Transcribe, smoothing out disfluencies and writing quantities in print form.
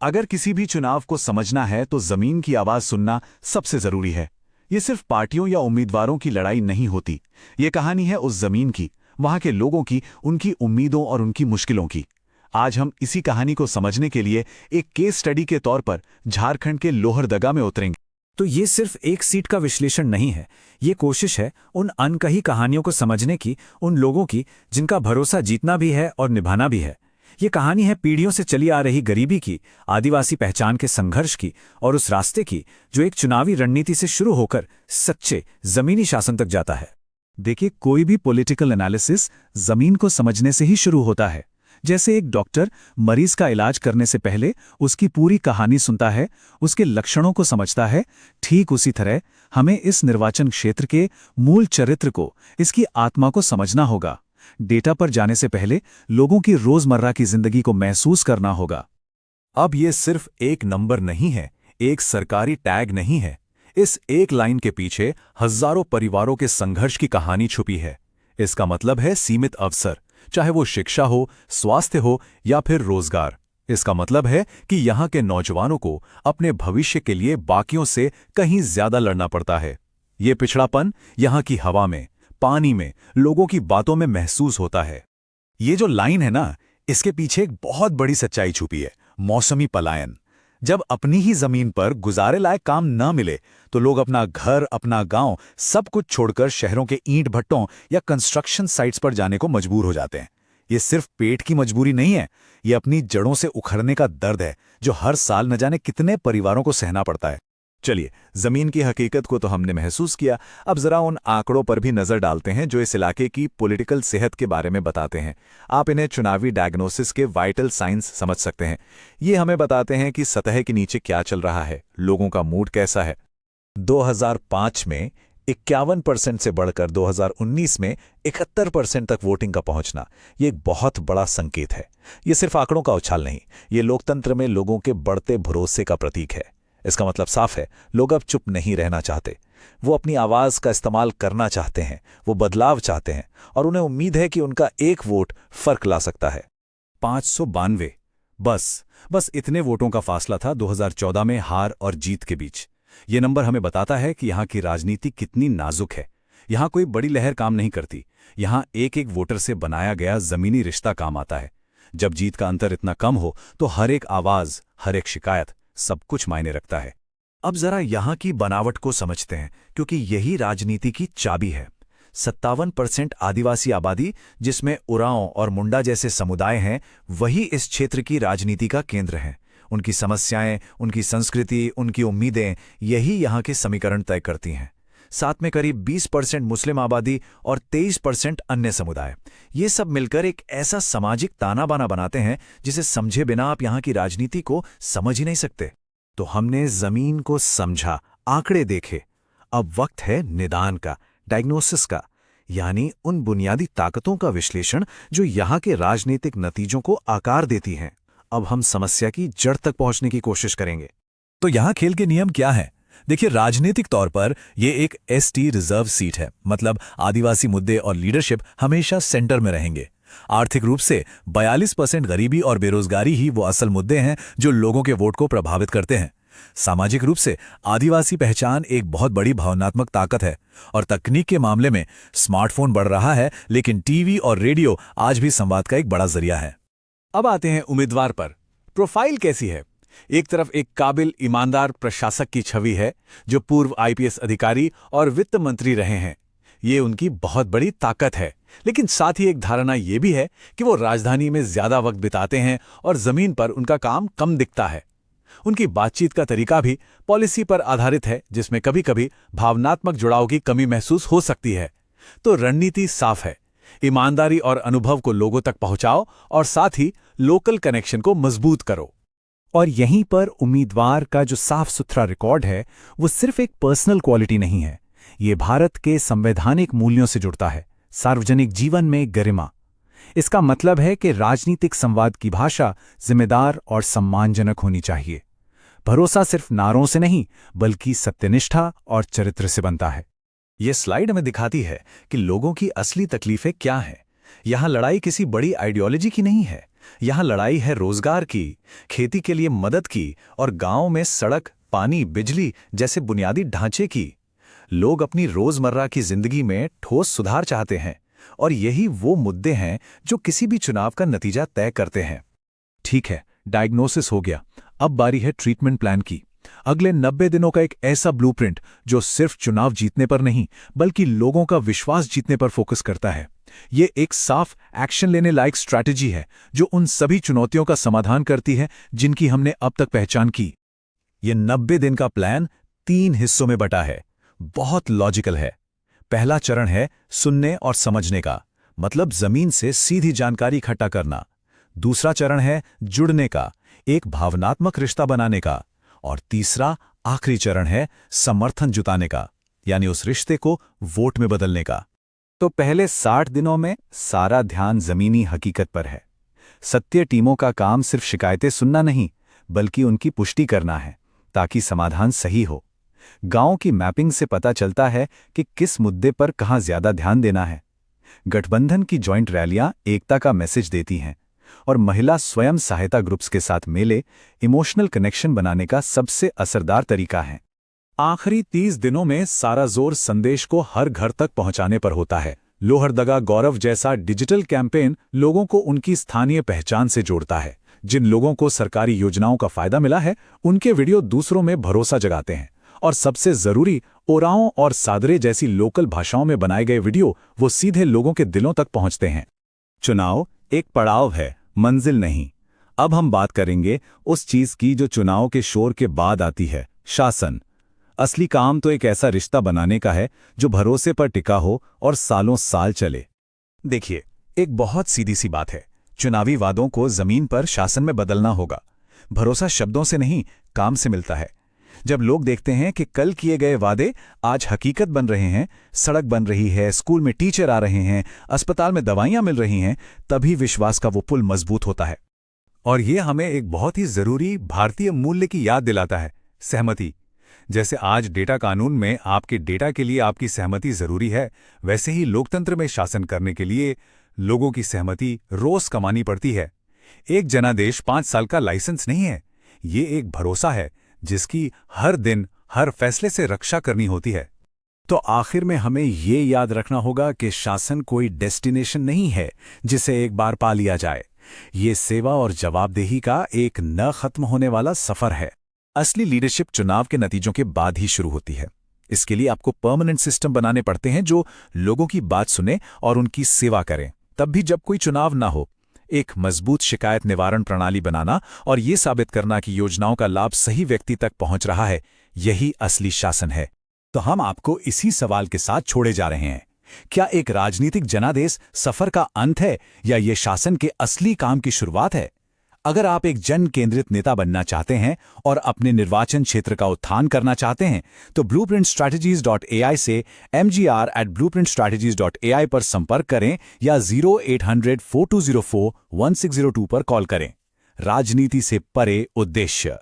अगर किसी भी चुनाव को समझना है तो जमीन की आवाज सुनना सबसे जरूरी है। ये सिर्फ पार्टियों या उम्मीदवारों की लड़ाई नहीं होती। ये कहानी है उस जमीन की, वहां के लोगों की, उनकी उम्मीदों और उनकी मुश्किलों की। आज हम इसी कहानी को समझने के लिए एक केस स्टडी के तौर पर झारखंड के लोहरदगा में उतरेंगे। तो ये सिर्फ एक सीट का विश्लेषण नहीं है, ये कोशिश है उन अनकही कहानियों को समझने की, उन लोगों की जिनका भरोसा जीतना भी है और निभाना भी है। ये कहानी है पीढ़ियों से चली आ रही गरीबी की, आदिवासी पहचान के संघर्ष की और उस रास्ते की जो एक चुनावी रणनीति से शुरू होकर सच्चे जमीनी शासन तक जाता है। देखिए, कोई भी पॉलिटिकल एनालिसिस जमीन को समझने से ही शुरू होता है। जैसे एक डॉक्टर मरीज का इलाज करने से पहले उसकी पूरी कहानी सुनता है, उसके लक्षणों को समझता है, ठीक उसी तरह हमें इस निर्वाचन क्षेत्र के मूल चरित्र को, इसकी आत्मा को समझना होगा। डेटा पर जाने से पहले लोगों की रोजमर्रा की जिंदगी को महसूस करना होगा। अब ये सिर्फ एक नंबर नहीं है, एक सरकारी टैग नहीं है। इस एक लाइन के पीछे हजारों परिवारों के संघर्ष की कहानी छुपी है। इसका मतलब है सीमित अवसर, चाहे वो शिक्षा हो, स्वास्थ्य हो या फिर रोजगार। इसका मतलब है कि यहाँ के नौजवानों को अपने भविष्य के लिए बाकियों से कहीं ज्यादा लड़ना पड़ता है। ये पिछड़ापन यहाँ की हवा में, पानी में, लोगों की बातों में महसूस होता है। ये जो लाइन है ना, इसके पीछे एक बहुत बड़ी सच्चाई छुपी है, मौसमी पलायन। जब अपनी ही जमीन पर गुजारे लायक काम न मिले तो लोग अपना घर, अपना गांव, सब कुछ छोड़कर शहरों के ईंट भट्टों या कंस्ट्रक्शन साइट्स पर जाने को मजबूर हो जाते हैं। ये सिर्फ पेट की मजबूरी नहीं है, ये अपनी जड़ों से उखड़ने का दर्द है जो हर साल न जाने कितने परिवारों को सहना पड़ता है। चलिए, जमीन की हकीकत को तो हमने महसूस किया, अब जरा उन आंकड़ों पर भी नजर डालते हैं जो इस इलाके की पॉलिटिकल सेहत के बारे में बताते हैं। आप इन्हें चुनावी डायग्नोसिस के वाइटल साइंस समझ सकते हैं। ये हमें बताते हैं कि सतह के नीचे क्या चल रहा है, लोगों का मूड कैसा है। 2005 में 51% से बढ़कर 2019 में 71% तक वोटिंग का पहुंचना, ये एक बहुत बड़ा संकेत है। ये सिर्फ आंकड़ों का उछाल नहीं, ये लोकतंत्र में लोगों के बढ़ते भरोसे का प्रतीक है। इसका मतलब साफ है, लोग अब चुप नहीं रहना चाहते। वो अपनी आवाज का इस्तेमाल करना चाहते हैं, वो बदलाव चाहते हैं और उन्हें उम्मीद है कि उनका एक वोट फर्क ला सकता है। 592, बस इतने वोटों का फासला था 2014 में हार और जीत के बीच। ये नंबर हमें बताता है कि यहाँ की राजनीति कितनी नाजुक है। यहाँ कोई बड़ी लहर काम नहीं करती, यहाँ एक एक वोटर से बनाया गया जमीनी रिश्ता काम आता है। जब जीत का अंतर इतना कम हो तो हर एक आवाज, हर एक शिकायत, सब कुछ मायने रखता है। अब जरा यहाँ की बनावट को समझते हैं, क्योंकि यही राजनीति की चाबी है। 57% आदिवासी आबादी, जिसमें उरांव और मुंडा जैसे समुदाय हैं, वही इस क्षेत्र की राजनीति का केंद्र हैं। उनकी समस्याएं, उनकी संस्कृति, उनकी उम्मीदें, यही यहाँ के समीकरण तय करती हैं। साथ में करीब 20% मुस्लिम आबादी और 23% अन्य समुदाय, ये सब मिलकर एक ऐसा सामाजिक ताना बाना बनाते हैं जिसे समझे बिना आप यहाँ की राजनीति को समझ ही नहीं सकते। तो हमने जमीन को समझा, आंकड़े देखे। अब वक्त है निदान का, डायग्नोसिस का, यानी उन बुनियादी ताकतों का विश्लेषण जो यहाँ के राजनीतिक नतीजों को आकार देती हैं। अब हम समस्या की जड़ तक पहुंचने की कोशिश करेंगे। तो यहाँ खेल के नियम क्या हैं? देखिए, राजनीतिक तौर पर यह एक एसटी रिजर्व सीट है, मतलब आदिवासी मुद्दे और लीडरशिप हमेशा सेंटर में रहेंगे। आर्थिक रूप से 42% गरीबी और बेरोजगारी ही वो असल मुद्दे हैं जो लोगों के वोट को प्रभावित करते हैं। सामाजिक रूप से आदिवासी पहचान एक बहुत बड़ी भावनात्मक ताकत है और तकनीक के मामले में स्मार्टफोन बढ़ रहा है, लेकिन टीवी और रेडियो आज भी संवाद का एक बड़ा जरिया है। अब आते हैं उम्मीदवार पर। प्रोफाइल कैसी है? एक तरफ एक काबिल, ईमानदार प्रशासक की छवि है जो पूर्व आईपीएस अधिकारी और वित्त मंत्री रहे हैं। ये उनकी बहुत बड़ी ताकत है, लेकिन साथ ही एक धारणा ये भी है कि वो राजधानी में ज्यादा वक्त बिताते हैं और जमीन पर उनका काम कम दिखता है। उनकी बातचीत का तरीका भी पॉलिसी पर आधारित है, जिसमें कभी कभी भावनात्मक जुड़ाव की कमी महसूस हो सकती है। तो रणनीति साफ है, ईमानदारी और अनुभव को लोगों तक पहुंचाओ और साथ ही लोकल कनेक्शन को मजबूत करो। और यहीं पर उम्मीदवार का जो साफ सुथरा रिकॉर्ड है, वो सिर्फ एक पर्सनल क्वालिटी नहीं है, ये भारत के संवैधानिक मूल्यों से जुड़ता है। सार्वजनिक जीवन में गरिमा। इसका मतलब है कि राजनीतिक संवाद की भाषा जिम्मेदार और सम्मानजनक होनी चाहिए। भरोसा सिर्फ नारों से नहीं, बल्कि सत्यनिष्ठा और चरित्र से बनता है। ये स्लाइड हमें दिखाती है कि लोगों की असली तकलीफें क्या हैं। यहाँ लड़ाई किसी बड़ी आइडियोलॉजी की नहीं है, यहाँ लड़ाई है रोजगार की, खेती के लिए मदद की और गांव में सड़क, पानी, बिजली जैसे बुनियादी ढांचे की। लोग अपनी रोजमर्रा की जिंदगी में ठोस सुधार चाहते हैं और यही वो मुद्दे हैं जो किसी भी चुनाव का नतीजा तय करते हैं। ठीक है, डायग्नोसिस हो गया, अब बारी है ट्रीटमेंट प्लान की। अगले 90 दिनों का एक ऐसा ब्लूप्रिंट जो सिर्फ चुनाव जीतने पर नहीं बल्कि लोगों का विश्वास जीतने पर फोकस करता है। ये एक साफ एक्शन लेने लायक स्ट्रैटेजी है जो उन सभी चुनौतियों का समाधान करती है जिनकी हमने अब तक पहचान की। ये 90 दिन का प्लान 3 हिस्सों में बटा है, बहुत लॉजिकल है। पहला चरण है सुनने और समझने का, मतलब जमीन से सीधी जानकारी इकट्ठा करना। दूसरा चरण है जुड़ने का, एक भावनात्मक रिश्ता बनाने का। और तीसरा आखिरी चरण है समर्थन जुटाने का, यानी उस रिश्ते को वोट में बदलने का। तो पहले 60 दिनों में सारा ध्यान जमीनी हकीकत पर है। सत्य टीमों का काम सिर्फ शिकायतें सुनना नहीं बल्कि उनकी पुष्टि करना है ताकि समाधान सही हो। गांव की मैपिंग से पता चलता है कि किस मुद्दे पर कहां ज्यादा ध्यान देना है। गठबंधन की जॉइंट रैलियां एकता का मैसेज देती हैं और महिला स्वयं सहायता ग्रुप्स के साथ मेले इमोशनल कनेक्शन बनाने का सबसे असरदार तरीका है। आखिरी 30 दिनों में सारा जोर संदेश को हर घर तक पहुंचाने पर होता है। लोहरदगा गौरव जैसा डिजिटल कैंपेन लोगों को उनकी स्थानीय पहचान से जोड़ता है। जिन लोगों को सरकारी योजनाओं का फायदा मिला है उनके वीडियो दूसरों में भरोसा जगाते हैं। और सबसे जरूरी, ओराओं और सादरे जैसी लोकल भाषाओं में बनाए गए वीडियो वो सीधे लोगों के दिलों तक पहुंचते हैं। चुनाव एक पड़ाव है, मंजिल नहीं। अब हम बात करेंगे उस चीज की जो चुनाव के शोर के बाद आती है, शासन। असली काम तो एक ऐसा रिश्ता बनाने का है जो भरोसे पर टिका हो और सालों साल चले। देखिए, एक बहुत सीधी सी बात है, चुनावी वादों को जमीन पर शासन में बदलना होगा। भरोसा शब्दों से नहीं, काम से मिलता है। जब लोग देखते हैं कि कल किए गए वादे आज हकीकत बन रहे हैं, सड़क बन रही है, स्कूल में टीचर आ रहे हैं, अस्पताल में दवाइयां मिल रही हैं, तभी विश्वास का वो पुल मजबूत होता है। और ये हमें एक बहुत ही जरूरी भारतीय मूल्य की याद दिलाता है, सहमति। जैसे आज डेटा कानून में आपके डेटा के लिए आपकी सहमति जरूरी है, वैसे ही लोकतंत्र में शासन करने के लिए लोगों की सहमति रोज कमानी पड़ती है। एक जनादेश 5 साल का लाइसेंस नहीं है, ये एक भरोसा है जिसकी हर दिन हर फैसले से रक्षा करनी होती है। तो आखिर में हमें ये याद रखना होगा कि शासन कोई डेस्टिनेशन नहीं है जिसे एक बार पा लिया जाए। ये सेवा और जवाबदेही का एक न खत्म होने वाला सफर है। असली लीडरशिप चुनाव के नतीजों के बाद ही शुरू होती है। इसके लिए आपको परमानेंट सिस्टम बनाने पड़ते हैं जो लोगों की बात सुने और उनकी सेवा करें, तब भी जब कोई चुनाव ना हो। एक मजबूत शिकायत निवारण प्रणाली बनाना और ये साबित करना कि योजनाओं का लाभ सही व्यक्ति तक पहुंच रहा है, यही असली शासन है। तो हम आपको इसी सवाल के साथ छोड़े जा रहे हैं, क्या एक राजनीतिक जनादेश सफर का अंत है या ये शासन के असली काम की शुरुआत है? अगर आप एक जन केंद्रित नेता बनना चाहते हैं और अपने निर्वाचन क्षेत्र का उत्थान करना चाहते हैं तो blueprintstrategies.ai से mgr@blueprintstrategies.ai पर संपर्क करें या 0800-4204-1602 पर कॉल करें। राजनीति से परे उद्देश्य।